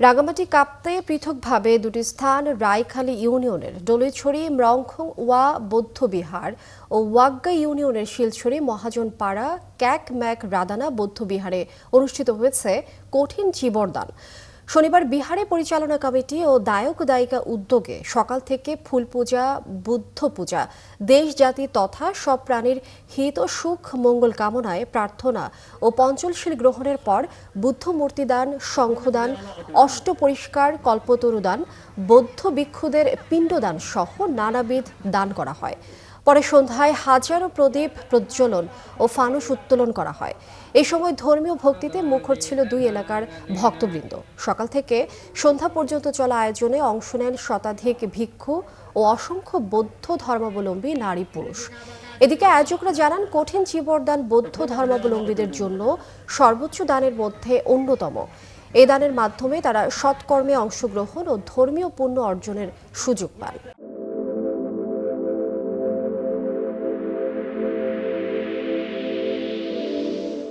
রাঙামাটি কাপ্তে পৃথকভাবে দুটি স্থান রায়খালী ইউনিয়নের ডলিছড়ি মরংখং ওয়া বৌদ্ধবিহার ও ওয়াগ্গা ইউনিয়নের শিলছড়ি মহাজনপাড়া ক্যাক ম্যাক রাদানা বৌদ্ধবিহারে অনুষ্ঠিত হয়েছে কঠিন চীবরদান। শনিবার বিহারে পরিচালনা কমিটি ও দায়ক দায়িকা উদ্যোগে সকাল থেকে ফুল পূজা, বুদ্ধ পূজা, দেশ জাতি তথা সব প্রাণীর হিত ও সুখ মঙ্গল কামনায় প্রার্থনা ও পঞ্চলশীল গ্রহণের পর বুদ্ধ মূর্তিদান, সংঘদান, অষ্ট পরিষ্কার, কল্পতরুদান, বৌদ্ধ ভিক্ষুদের পিণ্ডদান সহ নানাবিধ দান করা হয়। পরে সন্ধ্যায় হাজারো প্রদীপ প্রজ্বলন ও ফানুস উত্তোলন করা হয়। এই সময় ধর্মীয় ভক্তিতে মুখর ছিল দুই এলাকার ভক্তবৃন্দ। সকাল থেকে সন্ধ্যা পর্যন্ত চলা আয়োজনে অংশ নেন শতাধিক ভিক্ষু ও অসংখ্য বৌদ্ধ ধর্মাবলম্বী নারী পুরুষ। এদিকে আয়োজকরা জানান, কঠিন চীবরদান বৌদ্ধ ধর্মাবলম্বীদের জন্য সর্বোচ্চ দানের মধ্যে অন্যতম। এই দানের মাধ্যমে তারা সৎকর্মে অংশগ্রহণ ও ধর্মীয় পুণ্য অর্জনের সুযোগ পান।